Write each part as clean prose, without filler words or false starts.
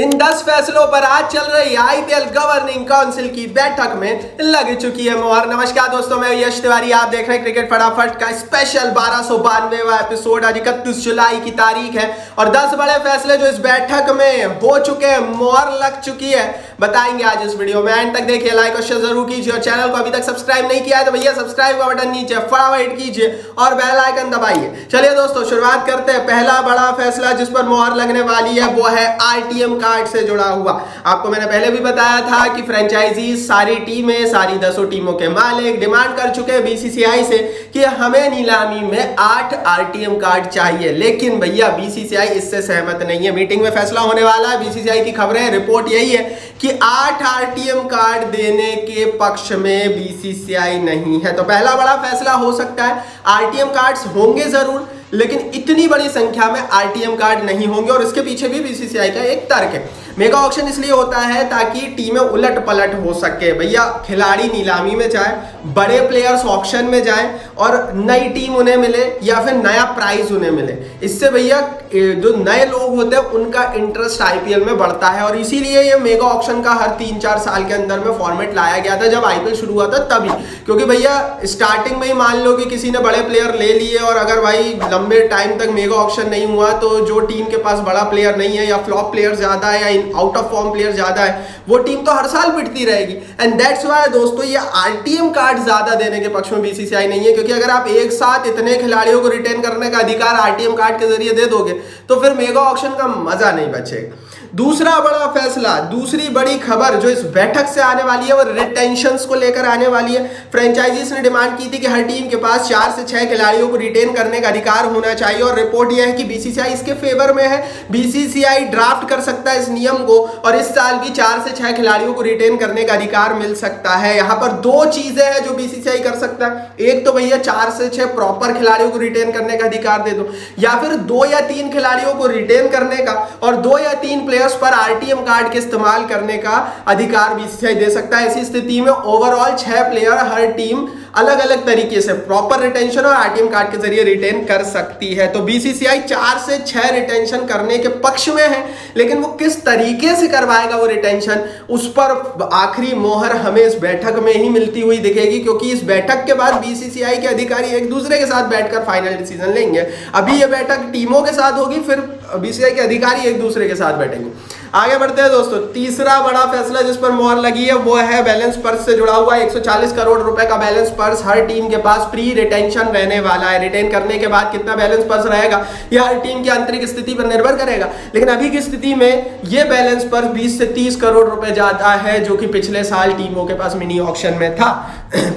इन 10 फैसलों पर आज चल रही आईपीएल गवर्निंग काउंसिल की बैठक में लग चुकी है मोहर। नमस्कार दोस्तों, मैं यश तिवारी, आप देख रहे हैं क्रिकेट फटाफट का स्पेशल 1292वां एपिसोड। आज 31 जुलाई की तारीख है और 10 बड़े फैसले जो इस बैठक में हो चुके हैं, मोहर लग चुकी है, बताएंगे आज इस वीडियो में। एंड तक देखिए, लाइक और शेयर जरूर कीजिए और चैनल को अभी तक सब्सक्राइब नहीं किया है तो भैया सब्सक्राइब का बटन नीचे फटाफट कीजिए और बेल आइकन दबाइए। चलिए दोस्तों, शुरुआत करते हैं। पहला बड़ा फैसला जिस पर मोहर लगने वाली है वो है आरटीएम कार्ड से जुड़ा हुआ। आपको मैंने पहले भी बताया था कि फ्रेंचाइजी सारी टीमें, सारी 10 टीमों के मालिक डिमांड कर चुके हैं बीसीसीआई से कि हमें नीलामी में 8 आरटीएम कार्ड चाहिए, लेकिन भैया बीसीसीआई इससे सहमत नहीं है। मीटिंग में फैसला होने वाला है। बीसीसीआई की खबरें, रिपोर्ट यही है कि 8 आरटीएम कार्ड देने के पक्ष में बीसीसीआई नहीं है। तो पहला बड़ा फैसला हो सकता है, आरटीएम कार्ड्स होंगे जरूर, लेकिन इतनी बड़ी संख्या में आरटीएम कार्ड नहीं होंगे। और इसके पीछे भी बीसीसीआई का एक तर्क है। मेगा ऑक्शन इसलिए होता है ताकि टीमें उलट पलट हो सके। भैया खिलाड़ी नीलामी में जाए, बड़े प्लेयर्स ऑक्शन में जाए और नई टीम उन्हें मिले या फिर नया प्राइज उन्हें मिले। इससे भैया जो नए लोग होते हैं उनका इंटरेस्ट आईपीएल में बढ़ता है। और इसीलिए ये मेगा ऑक्शन का हर 3-4 साल के अंदर में फॉर्मेट लाया गया था जब आईपीएल शुरू हुआ था तभी। क्योंकि भैया स्टार्टिंग में ही मान लो कि किसी ने बड़े प्लेयर ले लिए और अगर भाई लंबे टाइम तक मेगा ऑक्शन नहीं हुआ तो जो टीम के पास बड़ा प्लेयर नहीं है या फ्लॉप प्लेयर ज्यादा है या आउट ऑफ फॉर्म प्लेयर ज्यादा है, वो टीम तो हर साल पिटती रहेगी। एंड दैट्स व्हाई दोस्तों, ये आरटीएम कार्ड ज्यादा देने के पक्ष में बीसीसीआई नहीं है। क्योंकि अगर आप एक साथ इतने खिलाड़ियों को रिटेन करने का अधिकार आरटीएम कार्ड के जरिए दे दोगे तो फिर मेगा ऑक्शन का मजा नहीं बचेगा। दूसरा बड़ा फैसला, दूसरी बड़ी खबर जो इस बैठक से आने वाली है वो रिटेंशंस को लेकर आने वाली है। फ्रेंचाइजीज ने डिमांड की थी कि हर टीम के पास 4 से 6 खिलाड़ियों को रिटेन करने का अधिकार होना चाहिए और रिपोर्ट यह है कि बीसीसीआई इसके फेवर में है। बीसीसीआई ड्राफ्ट कर सकता है इस नियम को और इस साल भी 4 से 6 खिलाड़ियों को रिटेन करने का अधिकार मिल सकता है। यहाँ पर 2 चीजें हैं जो बीसीसीआई कर सकता है। एक तो भैया 4 से 6 प्रॉपर खिलाड़ियों को रिटेन करने का अधिकार दे दो, या फिर 2 या 3 खिलाड़ियों को रिटेन करने का और 2 या 3 प्लेयर्स पर आरटीएम कार्ड के इस्तेमाल करने का अधिकार बीसीसीआई दे सकता है। ऐसी स्थिति में ओवरऑल 6 प्लेयर हर टीम अलग अलग तरीके से प्रॉपर रिटेंशन और आरटीएम कार्ड के जरिए रिटेन कर सकती है। तो बीसीसीआई 4 से 6 रिटेंशन करने के पक्ष में है, लेकिन वो किस तरीके से करवाएगा वो रिटेंशन, उस पर आखिरी मोहर हमें इस बैठक में ही मिलती हुई दिखेगी। क्योंकि इस बैठक के बाद बीसीसीआई के अधिकारी एक दूसरे के साथ बैठकर फाइनल डिसीजन लेंगे। अभी ये बैठक टीमों के साथ होगी, फिर बीसीसीआई के अधिकारी एक दूसरे के साथ बैठेंगे। आगे बढ़ते हैं दोस्तों। तीसरा बड़ा फैसला जिस पर मोहर लगी है वो है बैलेंस पर्स से जुड़ा हुआ। 140 करोड़ रुपए का बैलेंस पर्स हर टीम के पास प्री रिटेंशन रहने वाला है। रिटेन करने के बाद कितना बैलेंस पर्स रहेगा यह हर टीम की आंतरिक स्थिति पर निर्भर करेगा, लेकिन अभी की स्थिति में यह बैलेंस पर्स 20 से 30 करोड़ रुपए ज्यादा है, जो कि पिछले साल टीमों के पास मिनी ऑक्शन में था।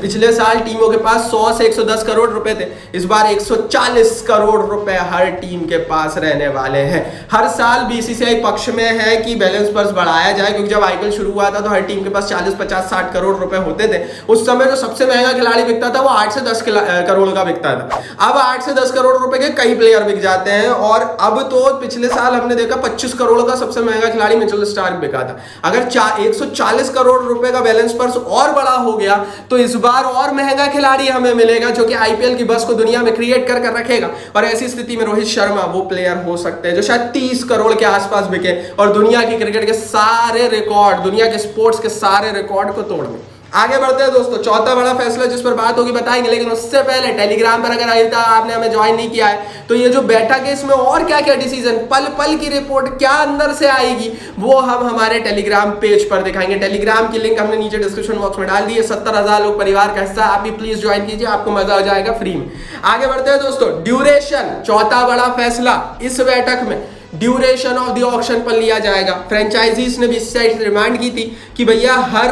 पिछले साल टीमों के पास 100 से 110 करोड़ रुपए थे, इस बार 140 करोड़ रुपए हर टीम के पास रहने वाले हैं। हर साल बीसीसीआई पक्ष में है कि बैलेंस पर्स बढ़ाया जाए, क्योंकि जब आईपीएल शुरू हुआ था तो हर टीम के पास 40, 50, 60 करोड़ रुपए होते थे। उस समय जो सबसे महंगा खिलाड़ी बिकता था वो 8 से 10 करोड़ का बिकता था। अब 8 से 10 करोड़ रुपए के कई प्लेयर बिक जाते हैं और अब तो पिछले साल हमने देखा 25 करोड़ का सबसे महंगा खिलाड़ी मिचेल स्टार्क बिका था। अगर 140 करोड़ रुपए का बैलेंस पर्स और बड़ा हो गया तो इस बार और महंगा खिलाड़ी हमें मिलेगा जो कि आईपीएल की बस को दुनिया में क्रिएट कर रखेगा। और ऐसी स्थिति में रोहित शर्मा वो प्लेयर हो सकते हैं जो शायद 30 करोड़ के आसपास बिके और दुनिया की क्रिकेट के सारे रिकॉर्ड, दुनिया के स्पोर्ट्स के सारे रिकॉर्ड को तोड़ दें। आगे बढ़ते हैं दोस्तों। चौथा बड़ा फैसला जिस पर बात होगी बताएंगे, लेकिन उससे पहले टेलीग्राम पर अगर अभी तक आपने हमें ज्वाइन नहीं किया है तो ये जो बैठक है इसमें और क्या क्या डिसीजन, पल पल की रिपोर्ट क्या अंदर से आएगी वो हम हमारे टेलीग्राम पेज पर दिखाएंगे। टेलीग्राम की लिंक हमने नीचे डिस्क्रिप्शन बॉक्स में डाल दी है। 70,000 लोग परिवार का हिस्सा, आप भी प्लीज ज्वाइन कीजिए, आपको मजा आ जाएगा फ्री में। आगे बढ़ते हैं दोस्तों। ड्यूरेशन, चौथा बड़ा फैसला इस बैठक में ड्यूरेशन ऑफ द ऑक्शन पर लिया जाएगा। फ्रेंचाइजीज ने भी इस साइड से डिमांड की थी कि भैया हर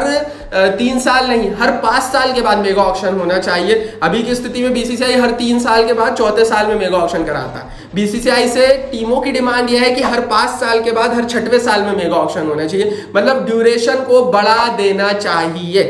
3 साल नहीं, हर 5 साल के बाद मेगा ऑक्शन होना चाहिए। अभी की स्थिति में बीसीसीआई हर 3 साल के बाद चौथे साल में मेगा ऑक्शन कराता है। बीसीसीआई से टीमों की डिमांड यह है कि हर 5 साल के बाद हर 6वें साल में मेगा ऑक्शन होना चाहिए, मतलब ड्यूरेशन को बढ़ा देना चाहिए।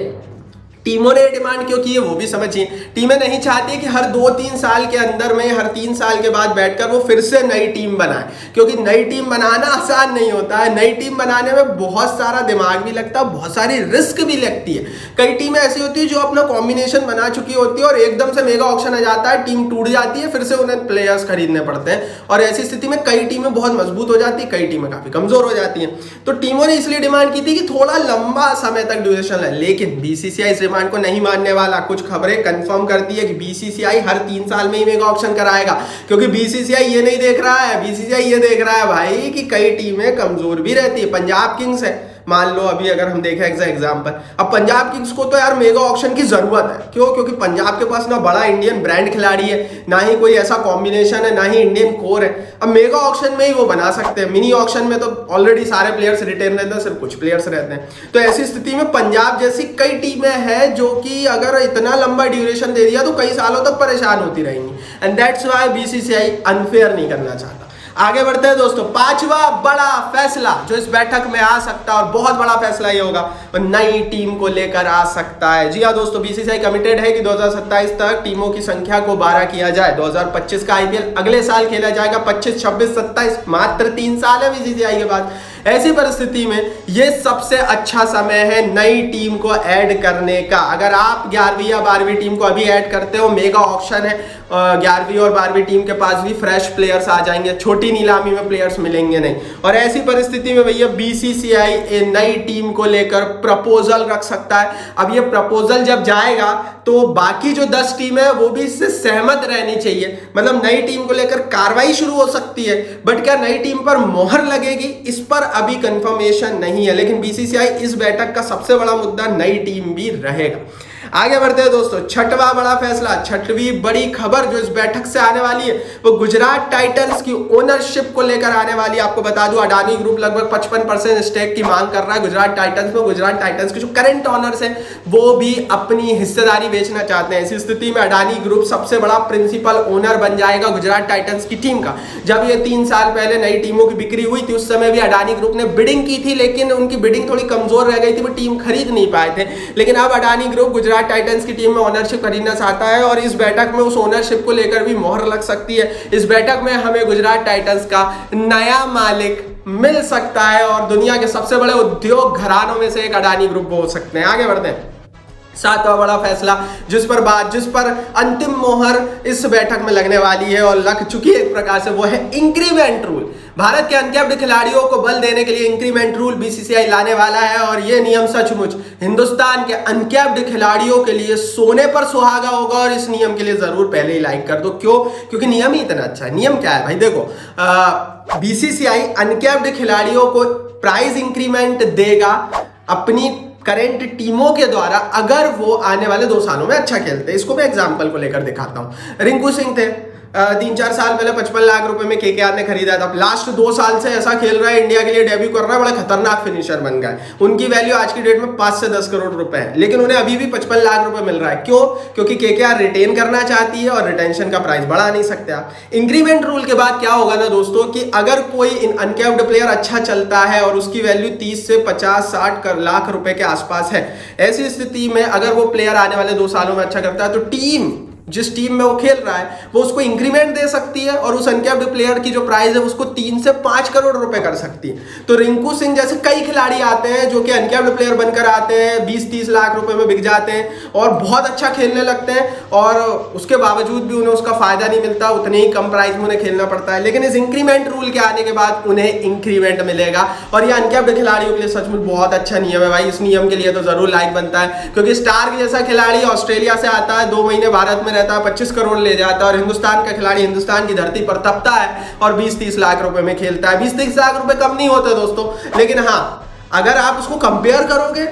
टीमों ने डिमांड क्यों की है वो भी समझिए। टीमें नहीं चाहती कि हर 2-3 साल के अंदर में, हर 3 साल के बाद बैठकर वो फिर से नई टीम बनाए, क्योंकि नई टीम बनाना आसान नहीं होता है। नई टीम बनाने में बहुत सारा दिमाग भी लगता है, बहुत सारी रिस्क भी लगती है। कई टीमें ऐसी होती है जो अपना कॉम्बिनेशन बना चुकी होती है और एकदम से मेगा ऑक्शन आ जाता है, टीम टूट जाती है, फिर से उन्हें प्लेयर्स खरीदने पड़ते हैं और ऐसी स्थिति में कई टीमें बहुत मजबूत हो जाती है, कई टीमें काफी कमजोर हो जाती हैं। तो टीमों ने इसलिए डिमांड की थी कि थोड़ा लंबा समय तक ड्यूरेशन है, लेकिन बीसीसीआई डिमांड को नहीं मानने वाला। कुछ खबरें कंफर्म करती है कि बीसीसीआई हर 3 साल में ही मेगा ऑक्शन कराएगा, क्योंकि बीसीसीआई ये नहीं देख रहा है, बीसीसीआई ये देख रहा है भाई कि कई टीमें कमजोर भी रहती है। पंजाब किंग्स है, मान लो अभी अगर हम देखें एग्जाम्पल, अब पंजाब किंग्स को तो यार मेगा ऑक्शन की जरूरत है। क्यों? क्योंकि पंजाब के पास ना बड़ा इंडियन ब्रांड खिलाड़ी है, ना ही कोई ऐसा कॉम्बिनेशन है, ना ही इंडियन कोर है। अब मेगा ऑक्शन में ही वो बना सकते हैं, मिनी ऑक्शन में तो ऑलरेडी सारे प्लेयर्स रिटेन रहते हैं, सिर्फ कुछ प्लेयर्स रहते हैं। तो ऐसी स्थिति में पंजाब जैसी कई टीमें हैं जो कि अगर इतना लंबा ड्यूरेशन दे दिया तो कई सालों तक परेशान होती रहेंगी, and that's why BCCI unfair नहीं करना चाहता। आगे बढ़ते हैं दोस्तों। 5वां बड़ा फैसला जो इस बैठक में आ सकता है और बहुत बड़ा फैसला ये होगा, नई टीम को लेकर आ सकता है। जी हाँ दोस्तों, बीसीसीआई कमिटेड है कि 2027 तक टीमों की संख्या को 12 किया जाए। 2025 का आईपीएल अगले साल खेला जाएगा, 25, 26, 27, मात्र 3 साल है बीसीसीआई के बाद। ऐसी परिस्थिति में ये सबसे अच्छा समय है नई टीम को ऐड करने का। अगर आप 11वीं या 12वीं टीम को अभी ऐड करते हो, मेगा ऑक्शन है, 11वीं और 12वीं टीम के पास भी फ्रेश प्लेयर्स आ जाएंगे, छोटी नीलामी में प्लेयर्स मिलेंगे नहीं। और ऐसी परिस्थिति में भैया बीसीसीआई नई टीम को लेकर प्रपोजल रख सकता है। अब ये प्रपोजल जब जाएगा तो बाकी जो 10 टीमें हैं वो भी इससे सहमत रहनी चाहिए, मतलब नई टीम को लेकर कार्रवाई शुरू हो सकती है। बट क्या नई टीम पर मोहर लगेगी, इस पर अभी कंफर्मेशन नहीं है, लेकिन बीसीसीआई इस बैठक का सबसे बड़ा मुद्दा नई टीम भी रहेगा। आगे बढ़ते हैं दोस्तों। 6वां बड़ा फैसला, 6वीं बड़ी खबर जो इस बैठक से आने वाली है वो गुजरात टाइटंस की ओनरशिप को लेकर आने वाली है। आपको बता दूं अडानी ग्रुप लगभग 55% स्टेक की मांग कर रहा है गुजरात टाइटंस में। गुजरात टाइटंस के जो करंट ओनर्स हैं वो भी अपनी हिस्सेदारी बेचना चाहते हैं। इसी स्थिति में अडानी ग्रुप सबसे बड़ा प्रिंसिपल ओनर बन जाएगा गुजरात टाइटंस की टीम का। जब ये 3 साल पहले नई टीमों की बिक्री हुई थी उस समय भी अडानी ग्रुप ने बिडिंग की थी, लेकिन उनकी बिडिंग थोड़ी कमजोर रह गई थी, वो टीम खरीद नहीं पाए थे। लेकिन अब अडानी ग्रुप गुजरात टाइटंस की टीम में ओनरशिप खरीदना चाहता है और इस बैठक में उस ओनरशिप को लेकर भी मोहर लग सकती है। इस बैठक में हमें गुजरात टाइटंस का नया मालिक मिल सकता है और दुनिया के सबसे बड़े उद्योग घरानों में से एक अडानी ग्रुप हो सकते हैं। आगे बढ़ते हैं। 7वां बड़ा फैसला जिस पर अंतिम मोहर इस बैठक में लगने वाली है और लग चुकी है एक प्रकार से, वो है इंक्रीमेंट रूल। भारत के अनकैप्ड खिलाड़ियों को बल देने के लिए इंक्रीमेंट रूल बीसीसीआई लाने वाला है और ये नियम सचमुच हिंदुस्तान के अनकैप्ड खिलाड़ियों के लिए सोने पर सुहागा होगा। और इस नियम के लिए जरूर पहले ही लाइक कर दो। क्यों? क्योंकि नियम ही इतना अच्छा है। नियम क्या है भाई? देखो, बीसीसीआई अनकैप्ड खिलाड़ियों को प्राइस इंक्रीमेंट देगा अपनी करंट टीमों के द्वारा अगर वो आने वाले 2 सालों में अच्छा खेलते हैं। इसको मैं एग्जांपल को लेकर दिखाता हूं। रिंकू सिंह थे, 3-4 साल पहले 55 लाख रुपए में केकेआर ने खरीदा था। लास्ट 2 साल से ऐसा खेल रहा है, इंडिया के लिए डेब्यू कर रहा है, बड़ा खतरनाक फिनिशर बन गया है। उनकी वैल्यू आज की डेट में 5 से 10 करोड़ रुपए है, लेकिन उन्हें अभी भी 55 लाख रुपए मिल रहा है। क्यों? क्योंकि केकेआर रिटेन करना चाहती है और रिटेंशन का प्राइस बढ़ा नहीं सकते आप। इंक्रीमेंट रूल के बाद क्या होगा ना दोस्तों, कि अगर कोई अनकैप्ड प्लेयर अच्छा चलता है और उसकी वैल्यू 30 से 50-60 लाख रुपए के आसपास है, ऐसी स्थिति में अगर वो प्लेयर आने वाले 2 सालों में अच्छा करता है तो टीम, जिस टीम में वो खेल रहा है, वो उसको इंक्रीमेंट दे सकती है और उस अनकैप्ड प्लेयर की जो प्राइस है उसको 3 से 5 करोड़ रुपए कर सकती है। तो रिंकू सिंह जैसे कई खिलाड़ी आते हैं जो कि अनकैप्ड प्लेयर बनकर आते हैं, 20-30 लाख रुपए में बिक जाते हैं और बहुत अच्छा खेलने लगते हैं और उसके बावजूद भी उन्हें उसका फायदा नहीं मिलता, उतने ही कम प्राइस में उन्हें खेलना पड़ता है। लेकिन इस इंक्रीमेंट रूल के आने के बाद उन्हें इंक्रीमेंट मिलेगा और ये अनकैप्ड खिलाड़ियों के लिए सचमुच बहुत अच्छा नियम है भाई। इस नियम के लिए तो जरूर लाइक बनता है, क्योंकि स्टार्क जैसा खिलाड़ी ऑस्ट्रेलिया से आता है, 2 महीने भारत में रहता है, 25 करोड़ ले जाता है और हिंदुस्तान का खिलाड़ी हिंदुस्तान की धरती पर तपता है और 20-30 लाख रुपए में खेलता है। 20-30 लाख रुपए कम नहीं होते दोस्तों, लेकिन हाँ अगर आप उसको कंपेयर करोगे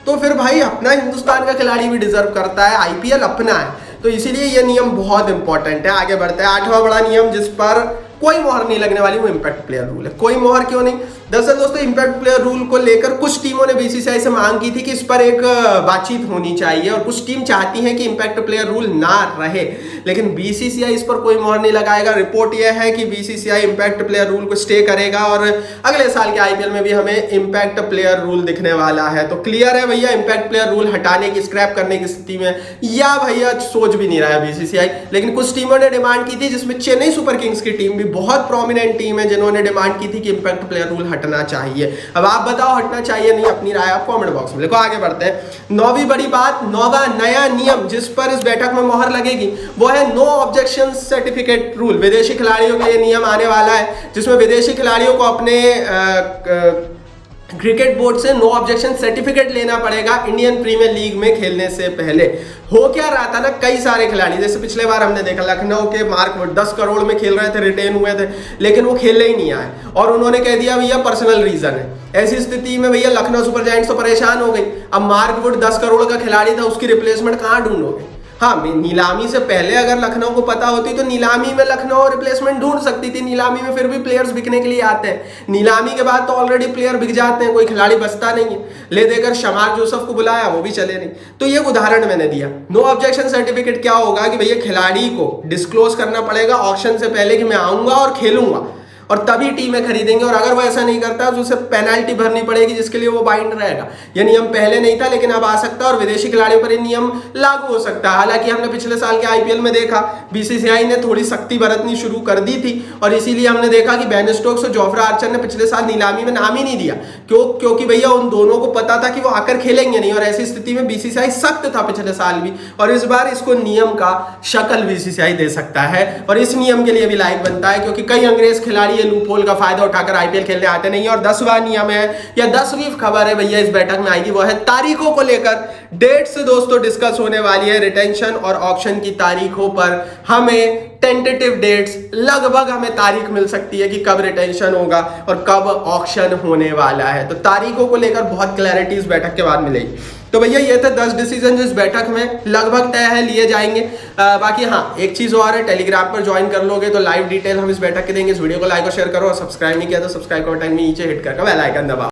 तो फिर भाई अपना हिंदुस्तान का खिलाड़ी भी डिजर्व करता है, आईपीएल अपना है, तो इसीलिए ये नियम बहुत इंपॉर्टेंट है। आगे बढ़ते हैं। 8वां बड़ा नियम जिस पर कोई मोहर नहीं लगने वाली वो इंपैक्ट प्लेयर रूल है। कोई मोहर क्यों नहीं? दरअसल दोस्तों इंपैक्ट प्लेयर रूल को लेकर कुछ टीमों ने बीसीसीआई से मांग की थी कि इस पर एक बातचीत होनी चाहिए और कुछ टीम चाहती हैं कि इंपैक्ट प्लेयर रूल ना रहे, लेकिन बीसीसीआई इस पर कोई मोहर नहीं लगाएगा। रिपोर्ट यह है कि बीसीसीआई इंपैक्ट प्लेयर रूल को स्टे करेगा और अगले साल के आईपीएल में भी हमें इंपैक्ट प्लेयर रूल दिखने वाला है। तो क्लियर है भैया, इंपैक्ट प्लेयर रूल हटाने की, स्क्रैप करने की स्थिति में या भैया सोच भी नहीं रहा है बीसीसीआई। लेकिन कुछ टीमों ने डिमांड की थी, जिसमें चेन्नई सुपर किंग्स की टीम भी बहुत प्रोमिनेंट टीम है, जिन्होंने डिमांड की थी कि इंपैक्ट प्लेयर रूल हटना चाहिए। अब आप बताओ हटना चाहिए नहीं, अपनी राय आप कमेंट बॉक्स में लिखो। आगे बढ़ते हैं। 9वीं बड़ी बात, 9वां नया नियम जिस पर इस बैठक में मोहर लगेगी वो है नो ऑब्जेक्शन सर्टिफिकेट रूल। विदेशी खिलाड़ियों के लिए नियम आने वाला है जिसमें विदेशी खिलाड़ियों को अपने क्रिकेट बोर्ड से नो ऑब्जेक्शन सर्टिफिकेट लेना पड़ेगा इंडियन प्रीमियर लीग में खेलने से पहले। हो क्या रहा था ना, कई सारे खिलाड़ी जैसे पिछले बार हमने देखा लखनऊ के मार्क वुड 10 करोड़ में खेल रहे थे, रिटेन हुए थे, लेकिन वो खेलने ही नहीं आए और उन्होंने कह दिया भैया पर्सनल रीजन है। ऐसी स्थिति में भैया लखनऊ सुपर जायंट्स तो परेशान हो गई। अब मार्क वुड 10 करोड़ का खिलाड़ी था, उसकी रिप्लेसमेंट कहां ढूंढोगे? हाँ, नीलामी से पहले अगर लखनऊ को पता होती तो नीलामी में लखनऊ रिप्लेसमेंट ढूंढ सकती थी। नीलामी में फिर भी प्लेयर्स बिकने के लिए आते हैं, नीलामी के बाद तो ऑलरेडी प्लेयर बिक जाते हैं, कोई खिलाड़ी बचता नहीं है। ले देकर शमार जोसेफ को बुलाया, वो भी चले नहीं। तो ये उदाहरण मैंने दिया। नो ऑब्जेक्शन सर्टिफिकेट क्या होगा कि भैया खिलाड़ी को डिस्क्लोज करना पड़ेगा ऑक्शन से पहले कि मैं आऊंगा और खेलूंगा, और तभी टीमें खरीदेंगे। और अगर वो ऐसा नहीं करता तो उसे पेनल्टी भरनी पड़ेगी जिसके लिए वो बाइंड रहेगा। ये नियम पहले नहीं था लेकिन अब आ सकता है और विदेशी खिलाड़ियों पर ये नियम लागू हो सकता है। हालांकि हमने पिछले साल के आईपीएल में देखा बीसीसीआई ने थोड़ी सख्ती बरतनी शुरू कर दी थी और इसीलिए हमने देखा कि बेन स्टोक्स और जोफ्रा आर्चर ने पिछले साल नीलामी में नाम ही नहीं दिया। क्योंकि भैया उन दोनों को पता था कि वो आकर खेलेंगे नहीं, और ऐसी स्थिति में बीसीसीआई सख्त था पिछले साल भी, और इस बार इसको नियम का शक्ल बीसीसीआई दे सकता है। और इस नियम के लिए भी लाइक बनता है क्योंकि कई अंग्रेज खिलाड़ी ये लूपहोल का फायदा उठाकर आईपीएल खेलने आते नहीं। और 10वां नियम है या 10वीं खबर है भैया इस बैठक में आएगी, वो है तारीखों को लेकर। डेट्स दोस्तों डिस्कस होने वाली है। रिटेंशन और ऑक्शन की तारीखों पर हमें टेंटेटिव डेट्स, लगभग हमें तारीख मिल सकती है कि कब रिटेंशन होगा और कब ऑक्शन होने वाला है। तो तारीखों को लेकर बहुत क्लैरिटी इस बैठक के बाद मिलेगी। तो भैया ये थे 10 डिसीजन जो इस बैठक में लगभग तय है लिए जाएंगे। बाकी हाँ, एक चीज और है, टेलीग्राम पर ज्वाइन कर लोगे तो लाइव डिटेल हम इस बैठक के देंगे। इस वीडियो को लाइक और शेयर करो और सब्सक्राइब नहीं किया तो सब्सक्राइब का बटन नीचे हिट करके बेल आइकन दबाओ।